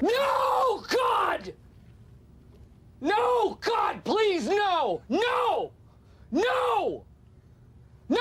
No, God! No, God, please, no! No! No! No!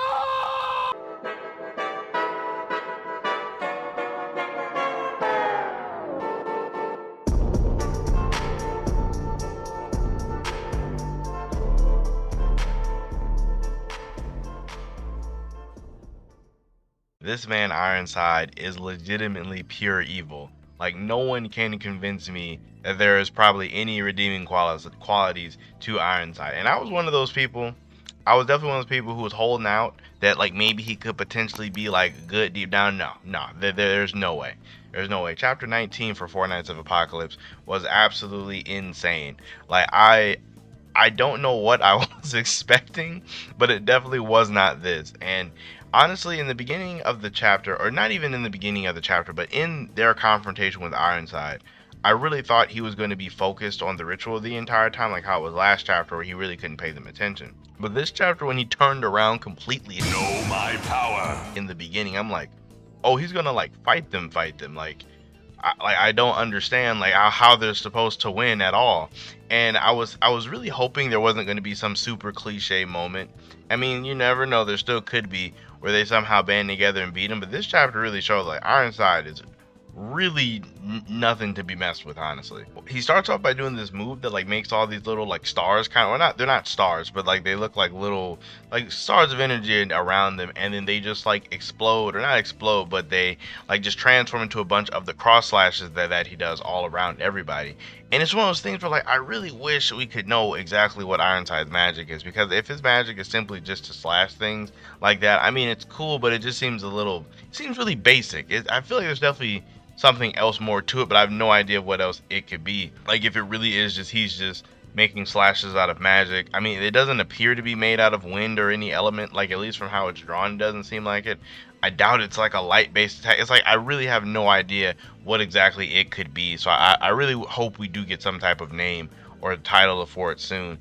This man Ironside is legitimately pure evil. Like, no one can convince me that there is probably any redeeming qualities to Ironside. And I was one of those people. I was definitely one of those people who was holding out that like maybe he could potentially be like good deep down. No, there's no way. There's no way. Chapter 19 for Four Nights of Apocalypse was absolutely insane. Like I don't know what I was expecting, but it definitely was not this. And honestly, in the beginning of the chapter, or not even in the beginning of the chapter, but in their confrontation with Ironside, I really thought he was going to be focused on the ritual the entire time, like how it was last chapter where he really couldn't pay them attention. But this chapter, when he turned around completely, Know my power. in the beginning, I'm like, oh, he's gonna like fight them. I don't understand like how they're supposed to win at all. And I was really hoping there wasn't going to be some super cliche moment. I mean, you never know, there still could be, where they somehow band together and beat him. But this chapter really shows like Ironside is really nothing to be messed with, honestly. He starts off by doing this move that like makes all these little like stars kind of, well, not, they're not stars, but like they look like little like stars of energy around them, and then they just like explode, or not explode, but they like just transform into a bunch of the cross slashes that he does all around everybody. And it's one of those things where like I really wish we could know exactly what Ironside's magic is, because if his magic is simply just to slash things like that, I mean, it's cool, but it just seems seems really basic. I feel like there's definitely something else more to it, but I have no idea what else it could be. Like if it really is just he's just making slashes out of magic. I mean, it doesn't appear to be made out of wind or any element, like at least from how it's drawn, it doesn't seem like it. I doubt it's like a light-based attack. It's like I really have no idea what exactly it could be. So I really hope we do get some type of name or title for it soon.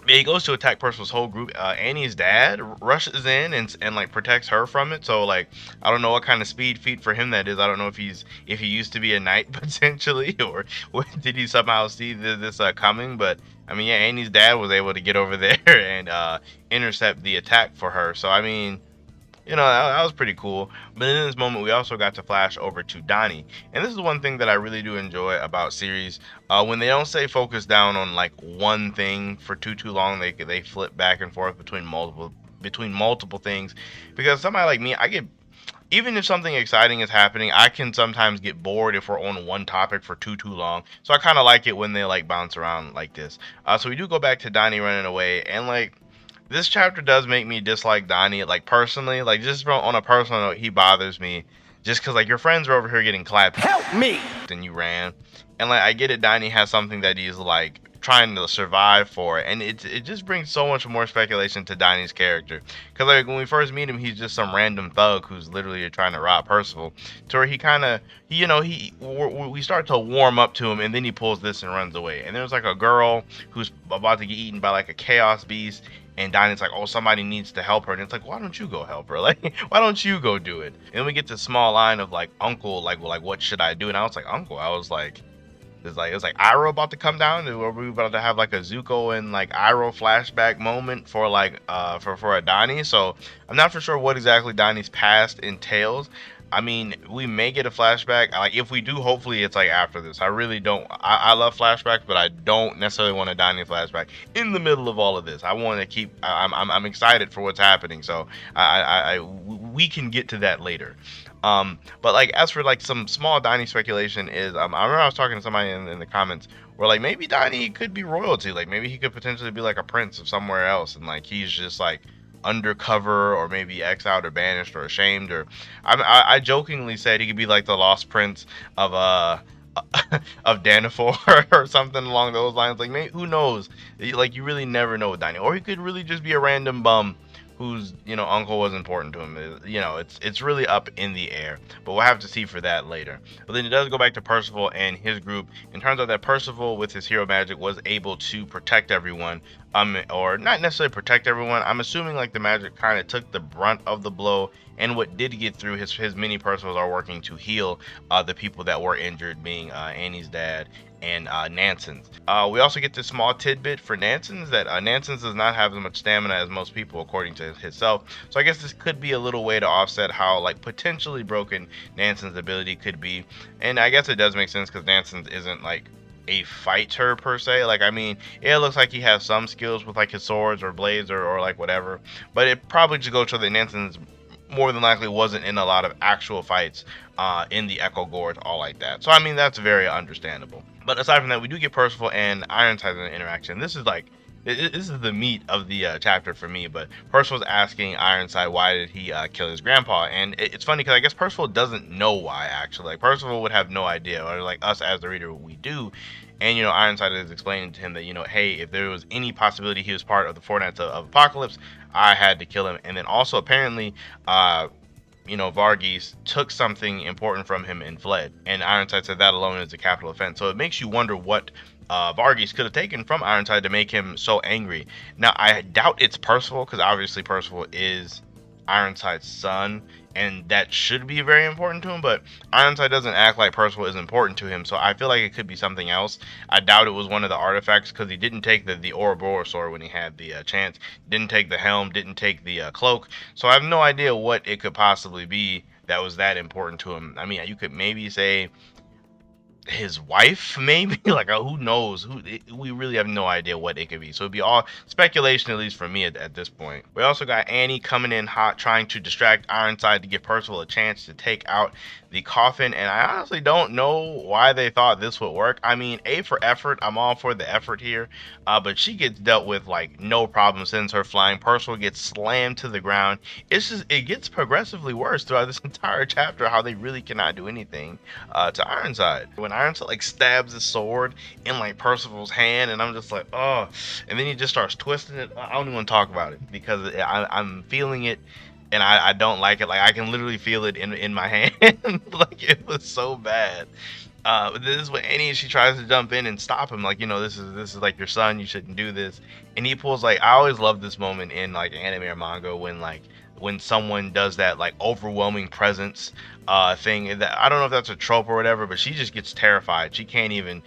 He goes to attack Percival's whole group. Annie's dad rushes in and like protects her from it. So like I don't know what kind of speed feat for him that is. I don't know if he used to be a knight potentially, or did he somehow see this coming. But I mean, yeah, Annie's dad was able to get over there and intercept the attack for her. So I mean, you know, that was pretty cool. But in this moment, we also got to flash over to Donnie. And this is one thing that I really do enjoy about series. When they don't stay focused down on like one thing for too long, they flip back and forth between multiple things. Because somebody like me, even if something exciting is happening, I can sometimes get bored if we're on one topic for too long. So I kind of like it when they like bounce around like this. So we do go back to Donnie running away, and like, this chapter does make me dislike Donnie, like personally, like just on a personal note, he bothers me just because like your friends are over here getting clapped. Help me! And you ran. And like I get it, Donnie has something that he's like trying to survive for, and it just brings so much more speculation to Donnie's character. Because like when we first meet him, he's just some random thug who's literally trying to rob Percival, to where he kind of, you know, we start to warm up to him, and then he pulls this and runs away. And there's like a girl who's about to get eaten by like a chaos beast, and Donnie's like, oh, somebody needs to help her. And it's like, why don't you go help her? Like, why don't you go do it? And then we get this small line of like, uncle, like, well, like, what should I do? And I was like, uncle, I was like, it was like Iroh about to come down, and we're about to have like a Zuko and like Iroh flashback moment for like for a Donnie. So I'm not for sure what exactly Donnie's past entails. I mean, we may get a flashback. Like if we do, hopefully it's like after this. I really don't. I love flashbacks, but I don't necessarily want a Donnie flashback in the middle of all of this. I want to keep. I'm excited for what's happening. So we can get to that later. But like as for like some small Donnie speculation is, I remember I was talking to somebody in the comments where like maybe Donnie could be royalty. Like maybe he could potentially be like a prince of somewhere else, and like he's just like undercover, or maybe exiled or banished or ashamed, or I jokingly said he could be like the lost prince of of Danifor or something along those lines. Like maybe, who knows, like you really never know with Donnie. Or he could really just be a random bum whose uncle was important to him. It's really up in the air, but we'll have to see for that later. But then it does go back to Percival and his group, and turns out that Percival with his hero magic was able to protect everyone, or not necessarily protect everyone. I'm assuming like the magic kind of took the brunt of the blow, and what did get through, his mini Percivals are working to heal the people that were injured, being Annie's dad and Nanson's. We also get this small tidbit for Nanson's, that Nanson's does not have as much stamina as most people, according to himself. So I guess this could be a little way to offset how like potentially broken Nanson's ability could be. And I guess it does make sense because Nanson's isn't like a fighter per se. Like, I mean, it looks like he has some skills with like his swords or blades or like whatever, but it probably just goes to the Nanson's more than likely wasn't in a lot of actual fights in the Echo Gorge, all like that. So I mean, that's very understandable. But aside from that, we do get Percival and Ironside in an interaction. This is like, this is the meat of the chapter for me. But Percival's asking Ironside why did he kill his grandpa, and it's funny because I guess Percival doesn't know why, actually. Like, Percival would have no idea, or like us as the reader, we do. And Ironside is explaining to him that hey, if there was any possibility he was part of the Four Knights of Apocalypse, I had to kill him. And then also apparently Varghese took something important from him and fled, and Ironside said that alone is a capital offense. So it makes you wonder what Varghese could have taken from Ironside to make him so angry. Now I doubt it's Percival, because obviously Percival is Ironside's son, and that should be very important to him, but Ironside doesn't act like Percival is important to him, so I feel like it could be something else. I doubt it was one of the artifacts, because he didn't take the Ouroboros sword when he had the chance, didn't take the helm, didn't take the cloak, so I have no idea what it could possibly be that was that important to him. I mean, you could maybe say his wife, maybe. Like, who knows? We really have no idea what it could be, so it'd be all speculation, at least for me at this point. We also got Annie coming in hot, trying to distract Ironside to give Percival a chance to take out the coffin, and I honestly don't know why they thought this would work. I mean, A for effort, I'm all for the effort here, but she gets dealt with like no problem, sends her flying. Percival gets slammed to the ground. It gets progressively worse throughout this entire chapter, how they really cannot do anything to Ironside. When Ironside like stabs his sword in like Percival's hand, and I'm just like, oh, and then he just starts twisting it. I don't even want to talk about it because I'm feeling it, and I don't like it. Like, I can literally feel it in my hand. Like, it was so bad. But this is what Annie, she tries to jump in and stop him, like, this is like your son, you shouldn't do this. And he pulls, like, I always love this moment in like anime or manga when someone does that like overwhelming presence thing. That, I don't know if that's a trope or whatever, but she just gets terrified. She can't even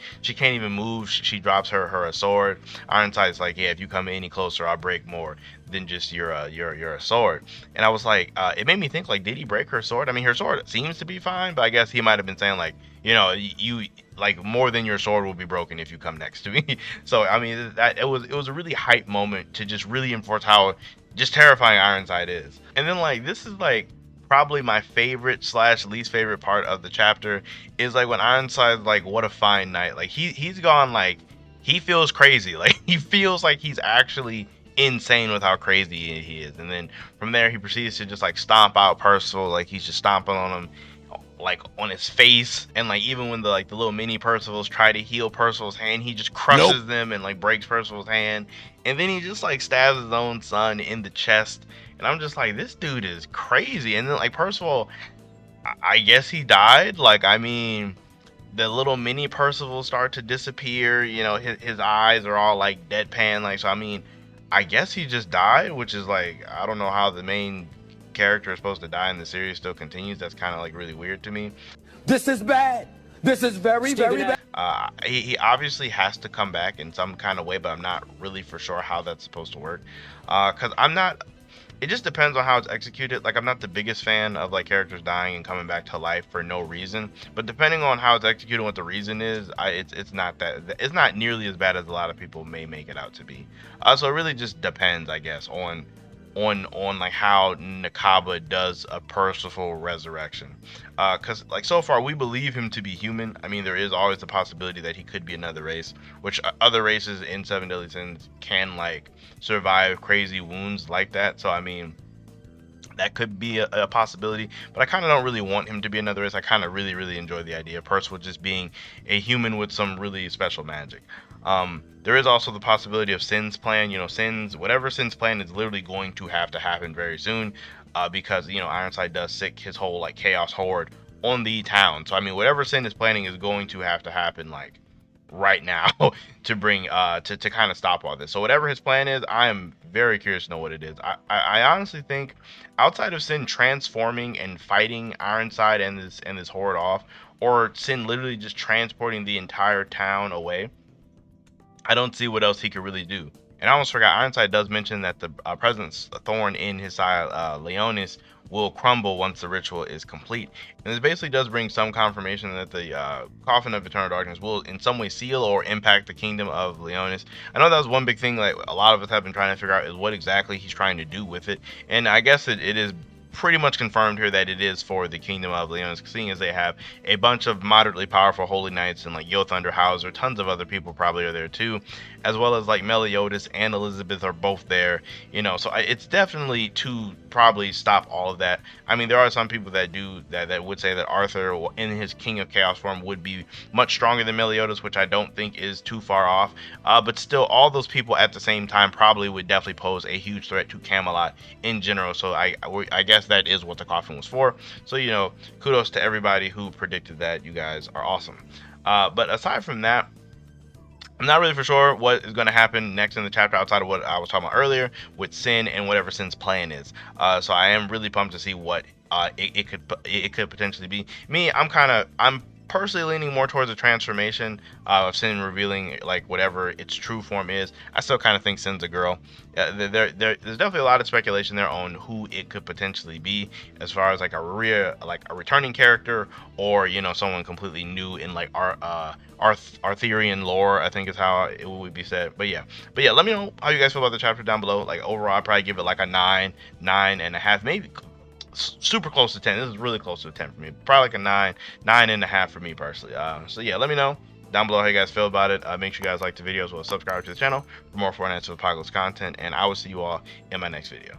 move. She drops her sword. Ironside's like, yeah, if you come any closer, I'll break more than just your sword. And I was like, it made me think, like, did he break her sword? I mean, her sword seems to be fine, but I guess he might have been saying like, you like, more than your sword will be broken if you come next to me. So I mean, that it was a really hype moment to just really enforce how just terrifying Ironside is. And then like, this is like probably my favorite / least favorite part of the chapter, is like when Ironside's like, what a fine night. Like, he's gone, like, he feels crazy. Like, he feels like he's actually insane with how crazy he is. And then from there he proceeds to just like stomp out Percival. Like, he's just stomping on him, like on his face. And like, even when the little mini Percivals try to heal Percival's hand, he just crushes them and like breaks Percival's hand. And then he just like stabs his own son in the chest. And I'm just like, this dude is crazy. And then like, Percival, I guess he died. Like, I mean, the little mini Percival start to disappear. His eyes are all like deadpan. Like, so I mean, I guess he just died, which is like, I don't know how the main character is supposed to die and the series still continues. That's kind of like really weird to me. This is bad. This is very, very bad. He obviously has to come back in some kind of way, but I'm not really for sure how that's supposed to work. Because it just depends on how it's executed. Like, I'm not the biggest fan of like characters dying and coming back to life for no reason. But depending on how it's executed and what the reason is, it's not nearly as bad as a lot of people may make it out to be. So it really just depends, I guess, on like how Nakaba does a Percival resurrection. Because like, so far we believe him to be human. I mean, there is always the possibility that he could be another race, which other races in Seven Deadly Sins can like survive crazy wounds like that. So I mean, that could be a possibility, but I kind of don't really want him to be another race. I kind of really enjoy the idea of Percival just being a human with some really special magic. There is also the possibility of Sin's plan. You know, whatever Sin's plan is literally going to have to happen very soon, because you know Ironside does sick his whole like chaos horde on the town. So I mean, whatever Sin is planning is going to have to happen like right now to bring to kind of stop all this. So whatever his plan is, I am very curious to know what it is. I honestly think outside of Sin transforming and fighting Ironside and this horde off, or Sin literally just transporting the entire town away, I don't see what else he could really do. And I almost forgot, Ironside does mention that the President's thorn in his side, Leonis, will crumble once the ritual is complete. And this basically does bring some confirmation that the Coffin of Eternal Darkness will in some way seal or impact the kingdom of Leonis. I know that was one big thing like a lot of us have been trying to figure out is what exactly he's trying to do with it. And I guess it is pretty much confirmed here that it is for the kingdom of Leonis, seeing as they have a bunch of moderately powerful holy knights and like Yo Thunderhauser, tons of other people probably are there too, as well as like Meliodas and Elizabeth are both there, you know. So it's definitely to probably stop all of that. I mean, there are some people that do that would say that Arthur in his King of Chaos form would be much stronger than Meliodas, which I don't think is too far off, but still all those people at the same time probably would definitely pose a huge threat to Camelot in general. So I guess that is what the coffin was for. So, you know, kudos to everybody who predicted that. You guys are awesome. But aside from that, I'm not really for sure what is going to happen next in the chapter outside of what I was talking about earlier with Sin and whatever Sin's plan is. So I am really pumped to see what it could potentially be. I'm personally leaning more towards a transformation of Sin revealing like whatever its true form is. I still kind of think Sin's a girl. There's definitely a lot of speculation there on who it could potentially be, as far as like a returning character, or you know, someone completely new in like Arthurian lore, I think is how it would be said. But yeah, let me know how you guys feel about the chapter down below. Like overall, I'd probably give it like a 9.5, maybe super close to 10. This is really close to a 10 for me. Probably like a 9.5 for me personally. So yeah, let me know down below how you guys feel about it. Make sure you guys like the video as well as subscribe to the channel for more Fortnite Apocalypse content, and I will see you all in my next video.